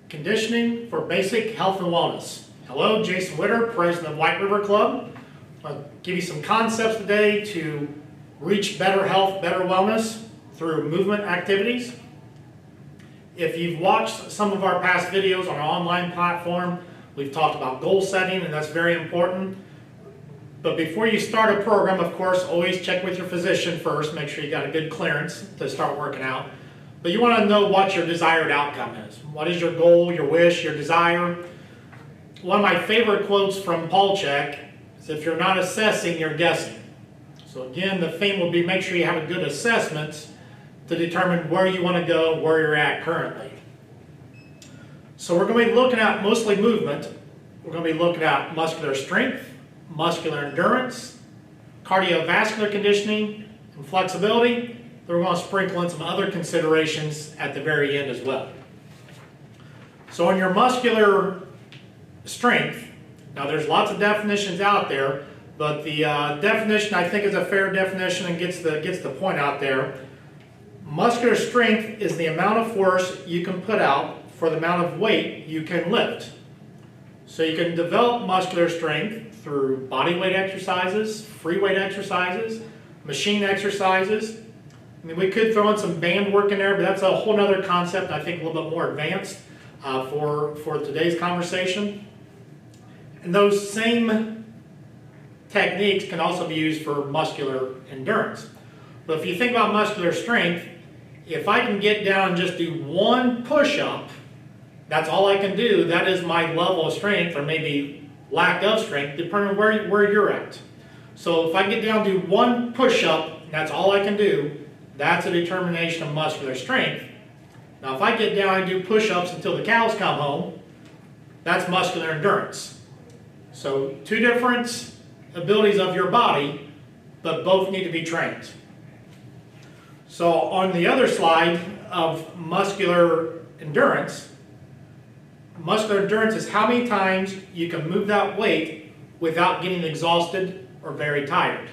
Conditioning for basic health and wellness. Hello, Jason Witter, president of White River Club. I'll give you some concepts today to reach better health, better wellness through movement activities. If you've watched some of our past videos on our online platform, we've talked about goal setting, and that's very important. But before you start a program, of course, always check with your physician first. Make sure you got a good clearance to start working out. But you want to know what your desired outcome is. What is your goal, your wish, your desire? One of my favorite quotes from Paul Chek is, if you're not assessing, you're guessing. So again, the theme will be make sure you have a good assessment to determine where you want to go, where you're at currently. So we're going to be looking at mostly movement. We're going to be looking at muscular strength, muscular endurance, cardiovascular conditioning, and flexibility. Then we're going to sprinkle in some other considerations at the very end as well. So in your muscular strength, now there's lots of definitions out there, but the definition I think is a fair definition and gets the point out there. Muscular strength is the amount of force you can put out for the amount of weight you can lift. So you can develop muscular strength through body weight exercises, free weight exercises, machine exercises. I mean, we could throw in some band work in there, but that's a whole other concept, I think a little bit more advanced for today's conversation. And those same techniques can also be used for muscular endurance. But if you think about muscular strength, if I can get down and just do one push-up, that's all I can do. That is my level of strength, or maybe lack of strength, depending on where you're at. So if I get down to one push-up, that's all I can do, that's a determination of muscular strength. Now if I get down and do push-ups until the cows come home, that's muscular endurance. So two different abilities of your body, but both need to be trained. So on the other slide of muscular endurance is how many times you can move that weight without getting exhausted or very tired.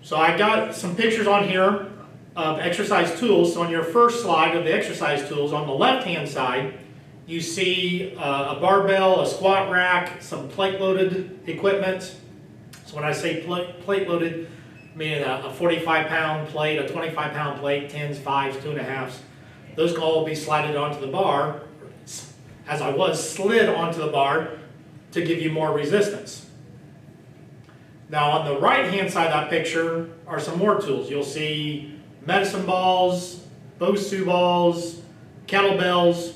So I got some pictures on here of exercise tools. So on your first slide of the exercise tools, on the left-hand side, you see a barbell, a squat rack, some plate-loaded equipment. So when I say plate-loaded, meaning a 45-pound plate, a 25-pound plate, 10s, 5s, 2.5s. Those can all be slided onto the bar, as I was slid onto the bar to give you more resistance. Now on the right-hand side of that picture are some more tools. You'll see medicine balls, Bosu balls, kettlebells.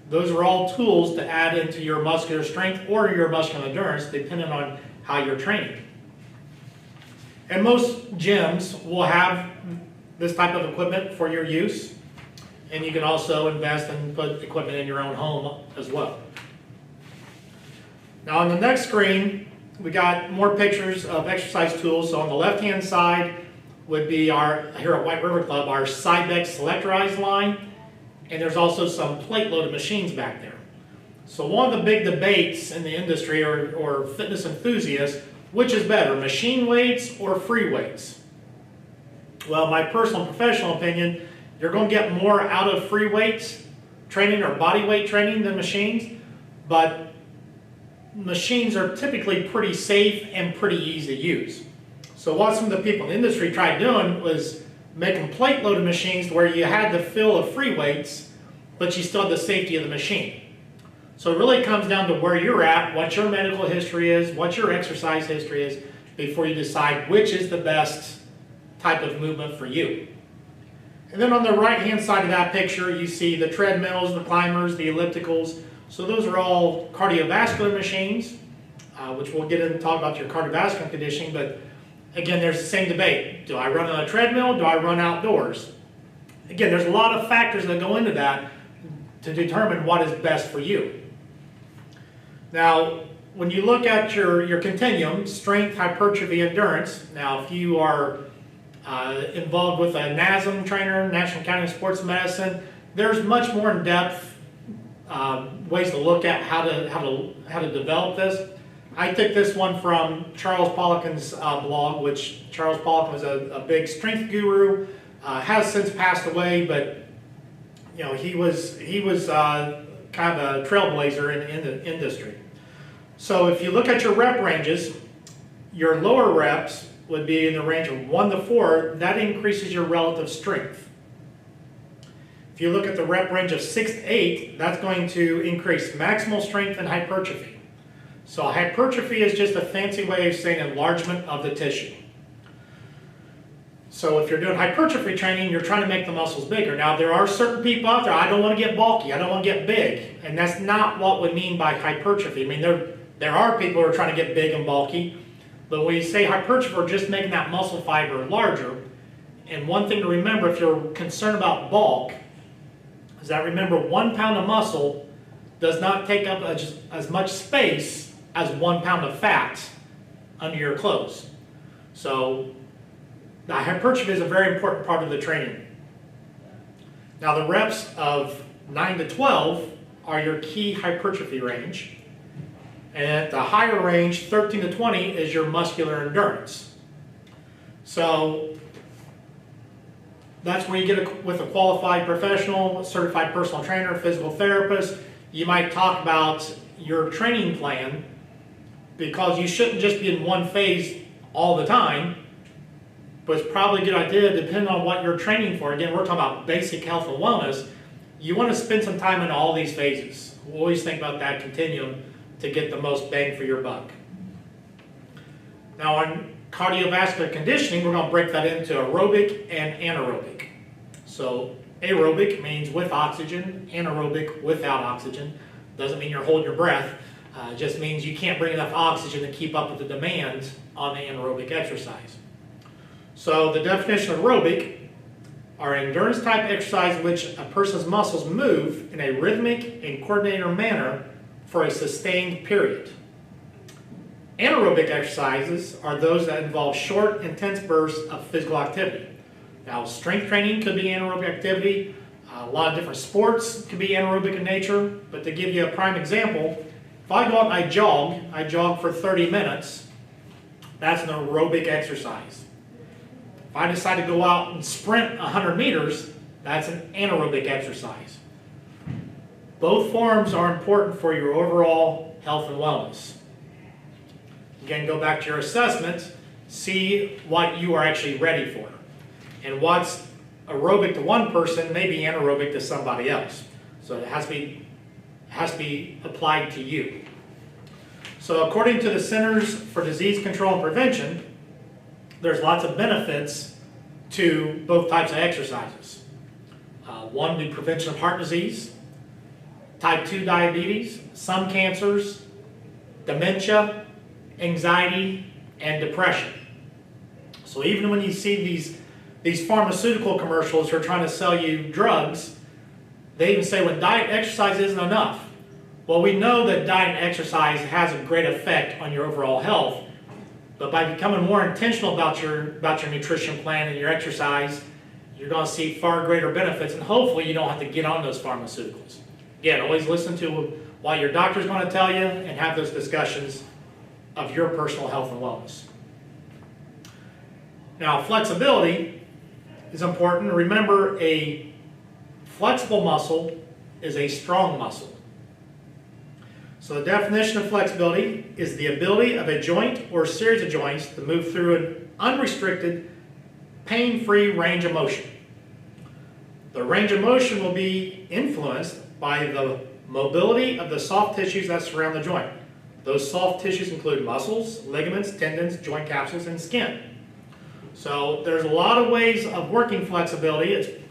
Those are all tools to add into your muscular strength or your muscular endurance, depending on how you're training. And most gyms will have this type of equipment for your use. And you can also invest and put equipment in your own home as well. Now on the next screen, we got more pictures of exercise tools. So on the left-hand side would be here at White River Club, our Cybex selectorized line. And there's also some plate-loaded machines back there. So one of the big debates in the industry or fitness enthusiasts, which is better, machine weights or free weights? Well, my personal professional opinion, you're going to get more out of free weights training or body weight training than machines, but machines are typically pretty safe and pretty easy to use. So what some of the people in the industry tried doing was making plate-loaded machines where you had the feel of free weights, but you still had the safety of the machine. So it really comes down to where you're at, what your medical history is, what your exercise history is, before you decide which is the best type of movement for you. And then on the right-hand side of that picture, you see the treadmills, the climbers, the ellipticals. So those are all cardiovascular machines, which we'll get into and talk about your cardiovascular conditioning. But again, there's the same debate. Do I run on a treadmill? Do I run outdoors? Again, there's a lot of factors that go into that to determine what is best for you. Now, when you look at your continuum, strength, hypertrophy, endurance, now if you are involved with a NASM trainer, National Academy of Sports Medicine, there's much more in-depth ways to look at how to develop this. I took this one from Charles Poliquin's blog, which Charles Poliquin was a big strength guru, has since passed away, but he was kind of a trailblazer in the industry. So if you look at your rep ranges, your lower reps would be in the range of 1 to 4. That increases your relative strength. If you look at the rep range of 6 to 8, that's going to increase maximal strength and hypertrophy. So hypertrophy is just a fancy way of saying enlargement of the tissue. So if you're doing hypertrophy training, you're trying to make the muscles bigger. Now there are certain people out there, I don't want to get bulky, I don't want to get big. And that's not what we mean by hypertrophy. I mean, there are people who are trying to get big and bulky, but when you say hypertrophy, we're just making that muscle fiber larger. And one thing to remember if you're concerned about bulk, is that remember 1 pound of muscle does not take up as much space as 1 pound of fat under your clothes. So now, hypertrophy is a very important part of the training. Now, the reps of 9 to 12 are your key hypertrophy range. And at the higher range, 13 to 20, is your muscular endurance. So that's where you get with a qualified professional, certified personal trainer, physical therapist. You might talk about your training plan, because you shouldn't just be in one phase all the time. But it's probably a good idea, depending on what you're training for. Again, we're talking about basic health and wellness. You want to spend some time in all these phases. We'll always think about that continuum to get the most bang for your buck. Now, on cardiovascular conditioning, we're going to break that into aerobic and anaerobic. So aerobic means with oxygen, anaerobic without oxygen. Doesn't mean you're holding your breath. It just means you can't bring enough oxygen to keep up with the demands on the anaerobic exercise. So the definition of aerobic are endurance type exercise in which a person's muscles move in a rhythmic and coordinated manner for a sustained period. Anaerobic exercises are those that involve short, intense bursts of physical activity. Now, strength training could be anaerobic activity. A lot of different sports could be anaerobic in nature. But to give you a prime example, if I go out and I jog for 30 minutes, that's an aerobic exercise. If I decide to go out and sprint 100 meters, that's an anaerobic exercise. Both forms are important for your overall health and wellness. Again, go back to your assessment, see what you are actually ready for. And what's aerobic to one person may be anaerobic to somebody else. So it has to be applied to you. So according to the Centers for Disease Control and Prevention, there's lots of benefits to both types of exercises. One, the prevention of heart disease, type 2 diabetes, some cancers, dementia, anxiety, and depression. So even when you see these pharmaceutical commercials who are trying to sell you drugs, they even say when diet and exercise isn't enough. Well, we know that diet and exercise has a great effect on your overall health, but by becoming more intentional about your nutrition plan and your exercise, you're going to see far greater benefits, and hopefully you don't have to get on those pharmaceuticals. Again, always listen to what your doctor's going to tell you and have those discussions of your personal health and wellness. Now, flexibility is important. Remember, a flexible muscle is a strong muscle. So the definition of flexibility is the ability of a joint or series of joints to move through an unrestricted, pain-free range of motion. The range of motion will be influenced by the mobility of the soft tissues that surround the joint. Those soft tissues include muscles, ligaments, tendons, joint capsules, and skin. So there's a lot of ways of working flexibility.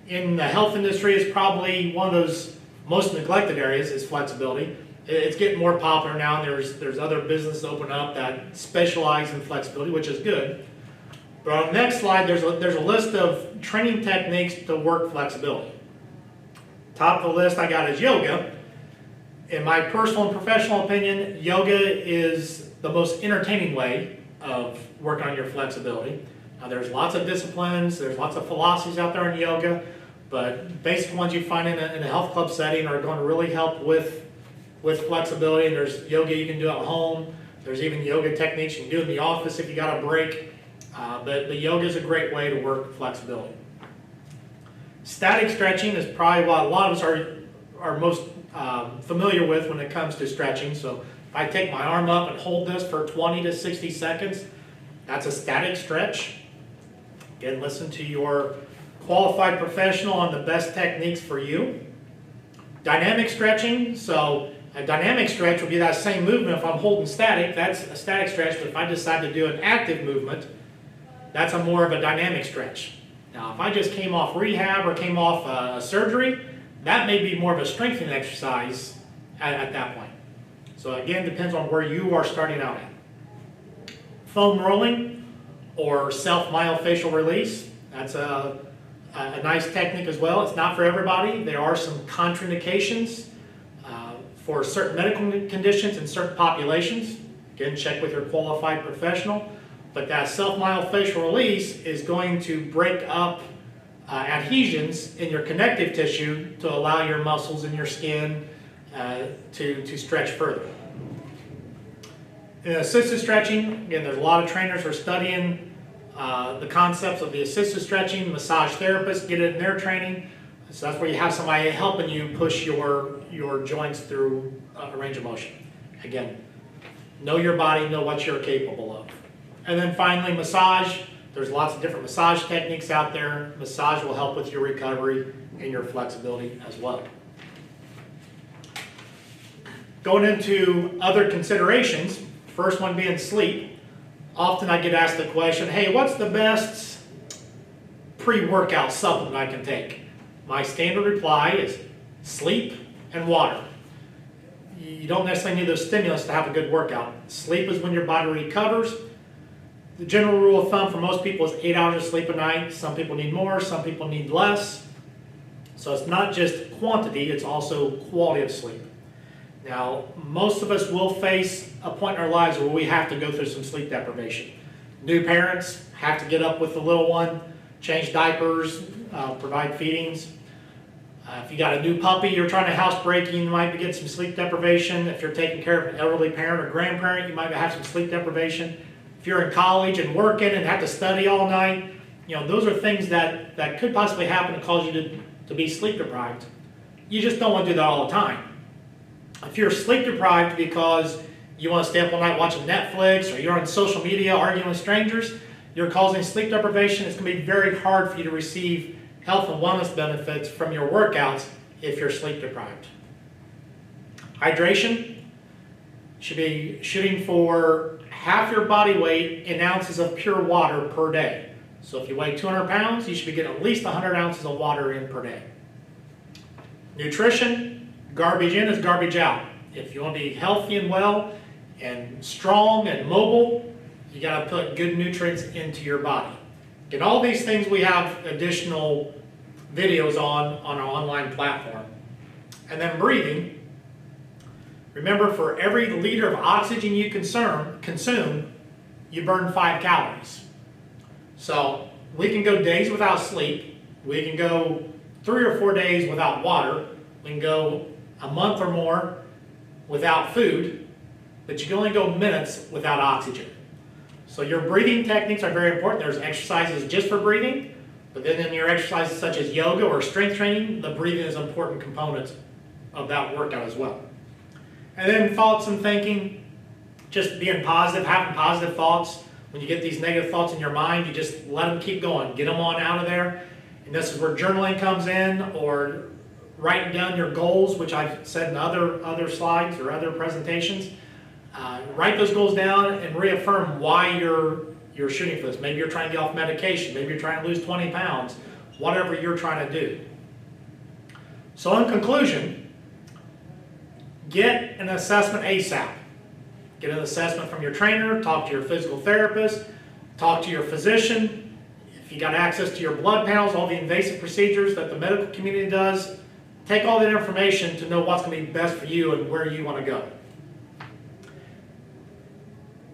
In the health industry, it's probably one of those most neglected areas is flexibility. It's getting more popular now. There's other businesses open up that specialize in flexibility, which is good. But on the next slide, there's a list of training techniques to work flexibility. Top of the list I got is yoga. In my personal and professional opinion, yoga is the most entertaining way of working on your flexibility. Now, there's lots of disciplines, there's lots of philosophies out there in yoga, but basic ones you find in a health club setting are going to really help with flexibility. And there's yoga you can do at home. There's even yoga techniques you can do in the office if you got a break. But yoga is a great way to work flexibility. Static stretching is probably what a lot of us are most familiar with when it comes to stretching. So if I take my arm up and hold this for 20 to 60 seconds, that's a static stretch. Again, listen to your qualified professional on the best techniques for you. Dynamic stretching, so a dynamic stretch would be that same movement. If I'm holding static, that's a static stretch, but if I decide to do an active movement, that's a more of a dynamic stretch. Now, if I just came off rehab or came off a surgery, that may be more of a strengthening exercise at that point. So again, depends on where you are starting out at. Foam rolling or self-myofascial release, that's a nice technique as well. It's not for everybody. There are some contraindications for certain medical conditions in certain populations. Again, check with your qualified professional. But that self-myofascial release is going to break up adhesions in your connective tissue to allow your muscles and your skin to stretch further. In assisted stretching, again, there's a lot of trainers who are studying the concepts of the assisted stretching. Massage therapists get it in their training. So that's where you have somebody helping you push your joints through a range of motion. Again, know your body, know what you're capable of. And then finally, massage. There's lots of different massage techniques out there. Massage will help with your recovery and your flexibility as well. Going into other considerations, first one being sleep. Often I get asked the question, hey, what's the best pre-workout supplement I can take? My standard reply is sleep and water. You don't necessarily need those stimulants to have a good workout. Sleep is when your body recovers. The general rule of thumb for most people is 8 hours of sleep a night. Some people need more, some people need less. So it's not just quantity, it's also quality of sleep. Now, most of us will face a point in our lives where we have to go through some sleep deprivation. New parents have to get up with the little one, change diapers, provide feedings. If you got a new puppy you're trying to housebreak, you might be getting some sleep deprivation. If you're taking care of an elderly parent or grandparent, you might have some sleep deprivation. If you're in college and working and have to study all night, those are things that could possibly happen and cause you to be sleep deprived. You just don't want to do that all the time. If you're sleep deprived because you want to stay up all night watching Netflix or you're on social media arguing with strangers, you're causing sleep deprivation. It's going to be very hard for you to receive health and wellness benefits from your workouts if you're sleep deprived. Hydration should be shooting for half your body weight in ounces of pure water per day. So if you weigh 200 pounds, you should be getting at least 100 ounces of water in per day. Nutrition, garbage in is garbage out. If you want to be healthy and well and strong and mobile, you got to put good nutrients into your body. And all these things we have additional videos on our online platform. And then breathing. Remember, for every liter of oxygen you consume, you burn 5 calories. So we can go days without sleep. We can go 3 or 4 days without water. We can go a month or more without food. But you can only go minutes without oxygen. So your breathing techniques are very important. There's exercises just for breathing. But then in your exercises such as yoga or strength training, the breathing is an important component of that workout as well. And then thoughts and thinking, just being positive, having positive thoughts. When you get these negative thoughts in your mind, you just let them keep going. Get them on out of there. And this is where journaling comes in, or writing down your goals, which I've said in other slides or other presentations. Write those goals down and reaffirm why you're shooting for this. Maybe you're trying to get off medication. Maybe you're trying to lose 20 pounds. Whatever you're trying to do. So in conclusion, get an assessment ASAP. Get an assessment from your trainer, talk to your physical therapist, talk to your physician. If you got access to your blood panels, all the invasive procedures that the medical community does, take all that information to know what's going to be best for you and where you want to go.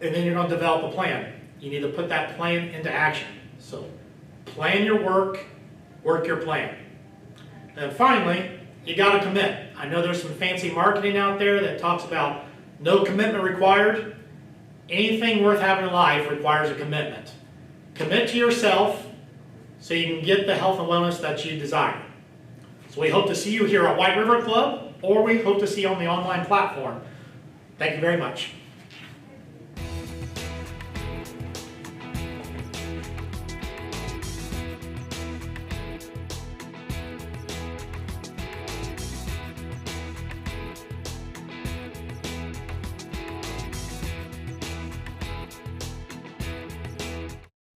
And then you're going to develop a plan. You need to put that plan into action. So plan your work, work your plan. And finally, you got to commit. I know there's some fancy marketing out there that talks about no commitment required. Anything worth having in life requires a commitment. Commit to yourself so you can get the health and wellness that you desire. So we hope to see you here at White River Club, or we hope to see you on the online platform. Thank you very much.